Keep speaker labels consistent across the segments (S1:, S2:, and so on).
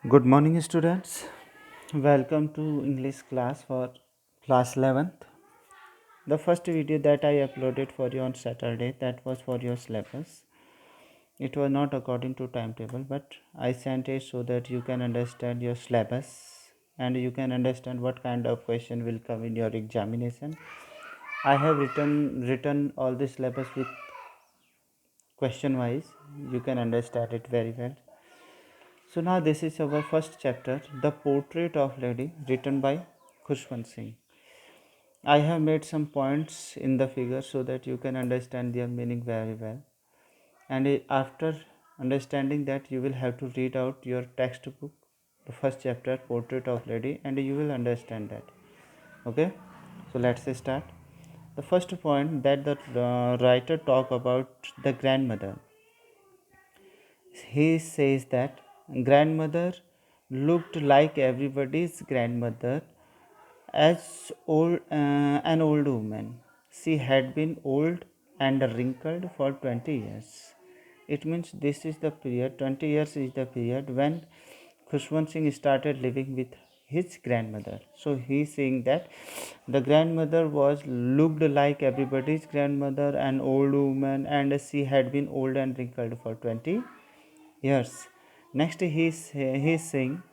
S1: Good morning, students. Welcome to English class for class 11th. The first video that I uploaded for you on Saturday, that was for your syllabus. It was not according to timetable, but I sent it so that you can understand your syllabus and you can understand what kind of question will come in your examination. I have written all the syllabus with question wise. You can understand it very well. So now this is our first chapter, The Portrait of Lady, written by Khushwant Singh. I have made some points in the figure so that you can understand their meaning very well. And after understanding that, you will have to read out your textbook, the first chapter, Portrait of Lady, and you will understand that. Okay, so let's start. The first point that the writer talk about the grandmother. He says that grandmother looked like everybody's grandmother as an old woman. She had been old and wrinkled for 20 years. It means this is the period, 20 years is the period when Khushwant Singh started living with his grandmother. So he is saying that the grandmother was looked like everybody's grandmother, an old woman, and she had been old and wrinkled for 20 years. Next, he's saying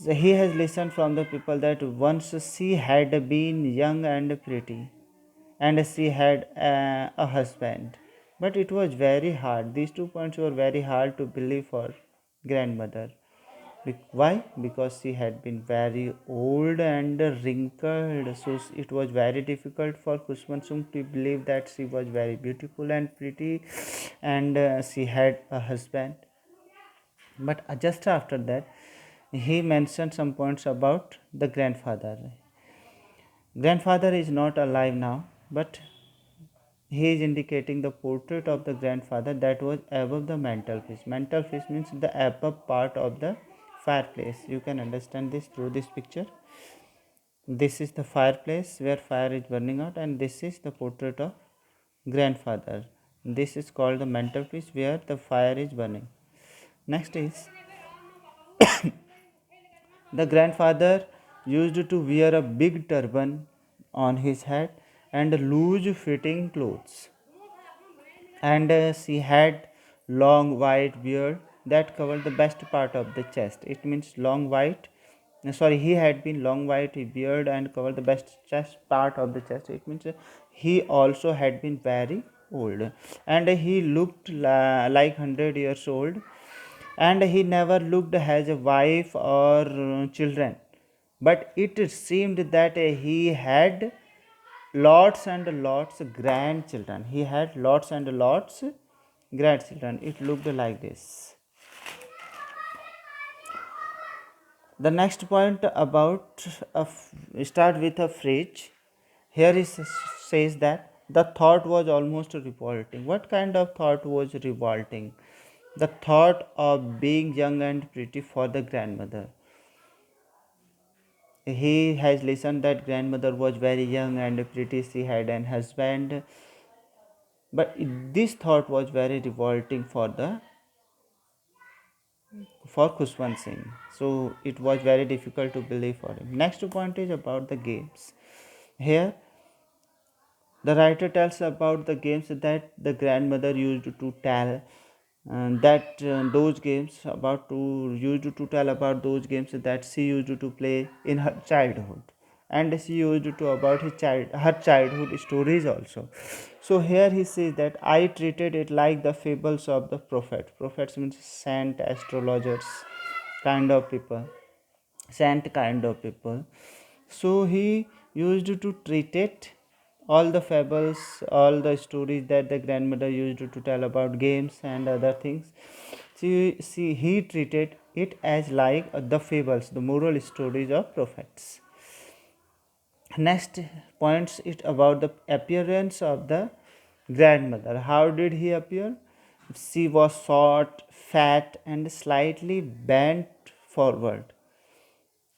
S1: he has listened from the people that once she had been young and pretty, and she had a husband. But it was very hard. These 2 points were very hard to believe for grandmother. Why? Because she had been very old and wrinkled. So it was very difficult for Kushman Singh to believe that she was very beautiful and pretty, and she had a husband. But just after that, he mentioned some points about the grandfather. Grandfather is not alive now, but he is indicating the portrait of the grandfather that was above the mantelpiece. Mantelpiece means the above part of the fireplace. You can understand this through this picture. This is the fireplace where fire is burning out, and this is the portrait of grandfather. This is called the mantelpiece where the fire is burning. Next is the grandfather used to wear a big turban on his head and loose fitting clothes. And she had long white beard that covered the best part of the chest. It means long white. He had been long white beard and covered the best chest part of the chest. It means he also had been very old, and he looked like 100 years old, and he never looked as a wife or children, but it seemed that he had lots and lots grandchildren. He had lots and lots grandchildren. It looked like this. The next point about start with a phrase. Here it says that the thought was almost revolting. What kind of thought was revolting? The thought of being young and pretty for the grandmother. He has listened that grandmother was very young and pretty. She had an husband, but this thought was very revolting for Khushwant Singh. So it was very difficult to believe for him. Next point is about the games. Here, the writer tells about the games that the grandmother used to tell, that those games about to used to tell about those games that she used to play in her childhood, and she used to about her childhood stories also. So here he says that I treated it like the fables of the prophets means saint, astrologers kind of people, saint kind of people. So he used to treat it, all the fables, all the stories that the grandmother used to tell about games and other things. He treated it as like the fables, the moral stories of prophets. Next points it about the appearance of the grandmother. How did he appear? She was short, fat, and slightly bent forward,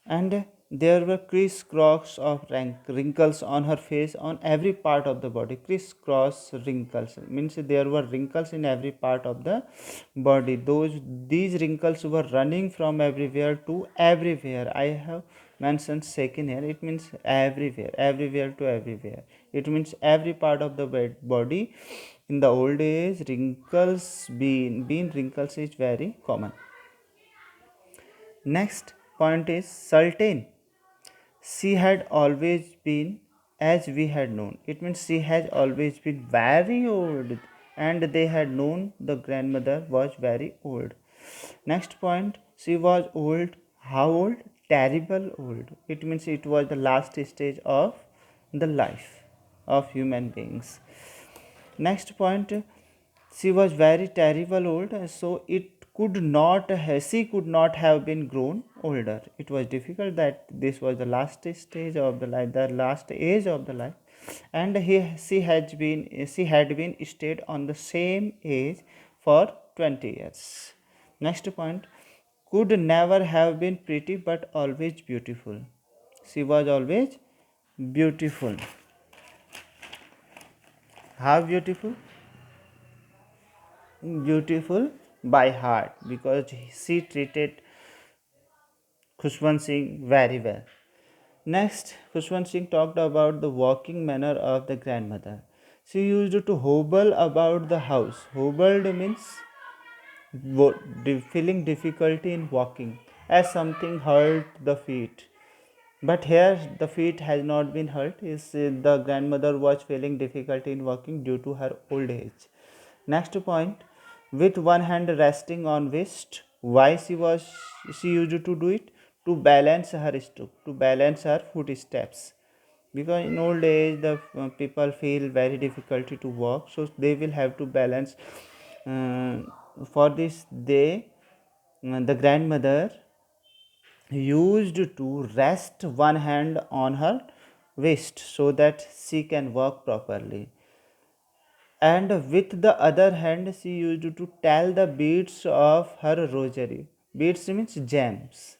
S1: and There were crisscross of wrinkles on her face, on every part of the body. Crisscross wrinkles means there were wrinkles in every part of the body. These wrinkles were running from everywhere to everywhere. I have mentioned second here. It means everywhere, everywhere to everywhere. It means every part of the body. In the old age, wrinkles being wrinkles is very common. Next point is certain. She had always been as we had known. It means she has always been very old, and they had known the grandmother was very old. Next point, she was old. How old? Terrible old. It means it was the last stage of the life of human beings. Next point, she was very terrible old, so she could not have been grown older. It was difficult that this was the last stage of the life, the last age of the life, and she had been stayed on the same age for 20 years. Next point, could never have been pretty but always beautiful. She was always beautiful. How beautiful? Beautiful by heart, because she treated Khushwant Singh very well. Next, Khushwant Singh talked about the walking manner of the grandmother. She used to hobble about the house. Hobbled means feeling difficulty in walking, as something hurt the feet. But here the feet has not been hurt. Is the grandmother was feeling difficulty in walking due to her old age. Next point, with one hand resting on waist. Why she used to do it? To balance her stoop, to balance her footsteps. Because in old age the people feel very difficulty to walk, so they will have to balance. Uh, for this, the grandmother used to rest one hand on her waist so that she can walk properly, and with the other hand she used to tell the beads of her rosary. Beads means gems.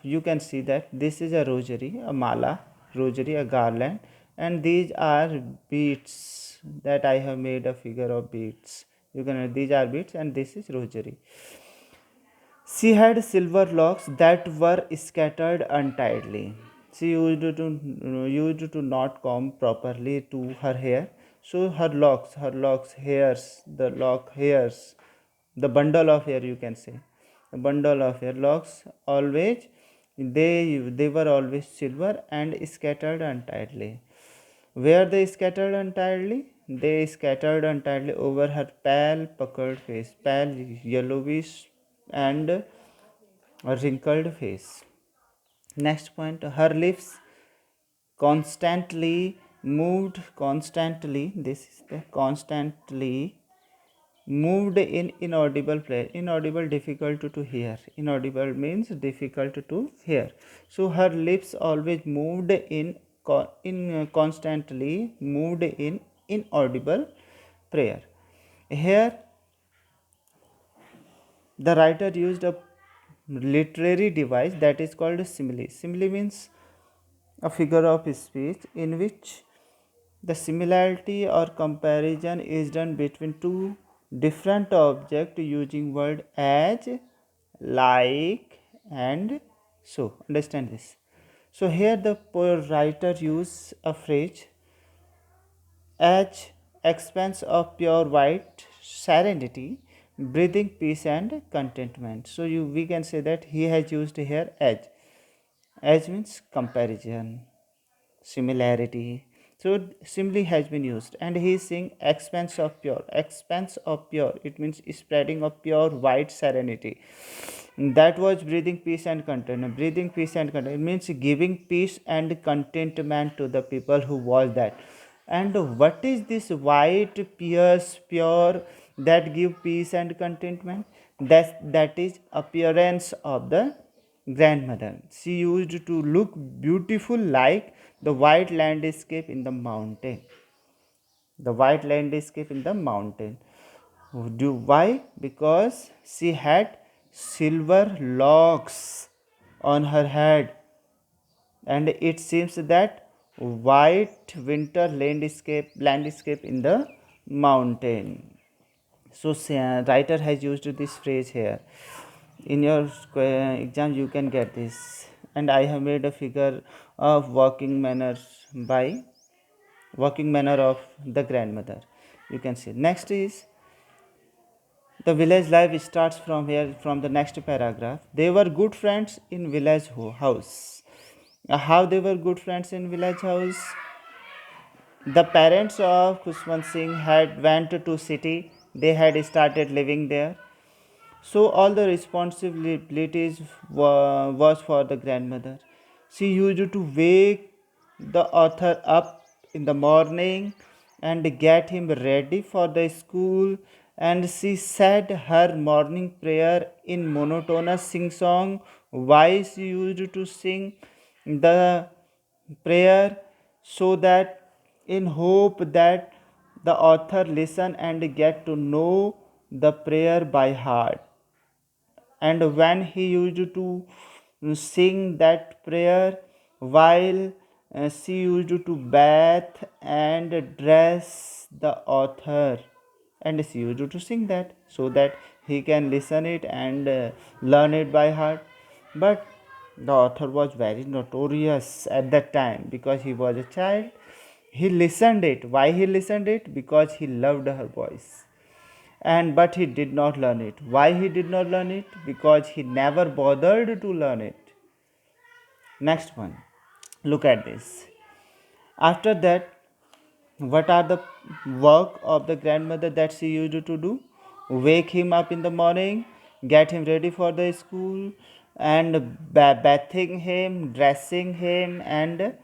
S1: You can see that this is a rosary, a mala, rosary, a garland, and these are beads that I have made a figure of beads. You can, these are beads and this is rosary. She had silver locks that were scattered untidily. She used to not comb properly to her hair, so her locks, hairs, the lock hairs, the bundle of hair, you can say, the bundle of hair locks always, they were always silver and scattered untidily. Where they scattered untidily? They scattered untidily over her pale, puckered face, pale, yellowish, and a wrinkled face. Next point, her lips constantly. This is the constantly moved in inaudible play. Inaudible, difficult to hear. Inaudible means difficult to hear. So her lips always moved constantly moved in inaudible prayer. Here the writer used a literary device that is called simile. Simile means a figure of speech in which the similarity or comparison is done between two different objects using word as, like, and so. Understand this. So here the writer use a phrase as expanse of pure white serenity, breathing peace and contentment. So we can say that he has used here as. As means comparison, similarity. So simply has been used, and he is saying expanse of pure. Expanse of pure. It means spreading of pure white serenity. That was breathing peace and contentment. Breathing peace and contentment. It means giving peace and contentment to the people who was that. And what is this white, pierce, pure that give peace and contentment? That is appearance of the grandmother. She used to look beautiful like the white landscape in the mountain. The white landscape in the mountain. Why? Because she had silver locks on her head. and it seems that white winter landscape in the mountain. So writer has used this phrase here. In your exam you can get this. And I have made a figure of walking manner of the grandmother. You can see. Next is the village life starts from here, from the next paragraph. They were good friends in village house. How they were good friends in village house? The parents of Kushwant Singh had went to city. They had started living there. So all the responsibilities was for the grandmother. She used to wake the author up in the morning and get him ready for the school, and she said her morning prayer in monotonous sing song. Why she used to sing the prayer? So that in hope that the author listen and get to know the prayer by heart. And when he used to sing that prayer while she used to bath and dress the author, and she used to sing that so that he can listen it and learn it by heart. But the author was very notorious at that time because he was a child. He listened it. Why he listened it? Because he loved her voice. And but he did not learn it. Why he did not learn it? Because he never bothered to learn it. Next one, look at this. After that, what are the work of the grandmother that she used to do? Wake him up in the morning, get him ready for the school, and bathing him, dressing him, and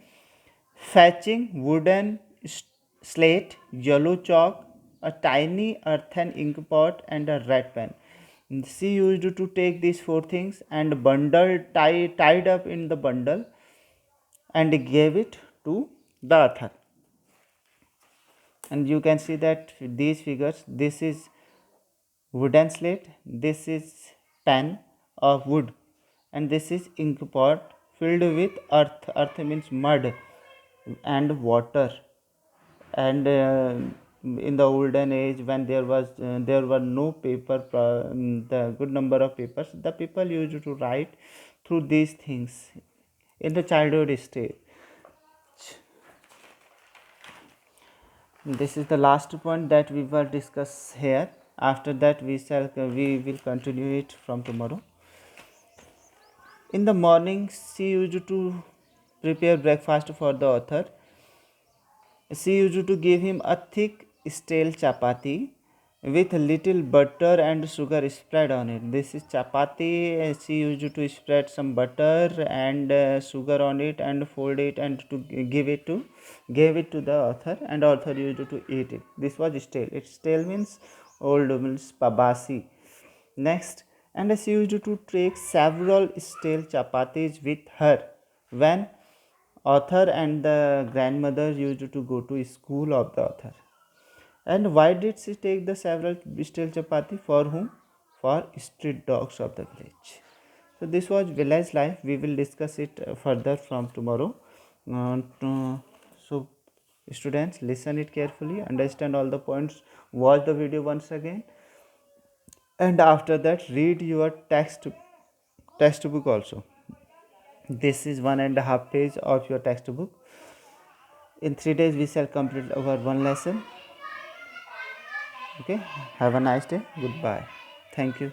S1: fetching wooden slate, yellow chalk, a tiny earthen ink pot, and a red pen. She used to take these four things and tied up in the bundle and gave it to the author. And you can see that these figures, this is wooden slate, this is pen of wood, and this is ink pot filled with earth. Earth means mud and water. And in the olden age, when there were no paper, the good number of papers, the people used to write through these things in the childhood stage. This is the last point that we will discuss here. After that we will continue it from tomorrow. In the morning she used to prepare breakfast for the author. She used to give him a thick stale chapati with little butter and sugar spread on it. This is chapati. She used to spread some butter and sugar on it and fold it and to give it to the author, and author used to eat it. This was stale. It stale means old, means pabasi. Next, and she used to take several stale chapatis with her when author and the grandmother used to go to school of the author. And why did she take the several stale chapati? For whom? For street dogs of the village. So this was village life. We will discuss it further from tomorrow. So students, listen it carefully, understand all the points, watch the video once again, and after that read your textbook also. This is 1.5 page of your textbook. In 3 days we shall complete our one lesson. Okay, have a nice day. Goodbye. Thank you.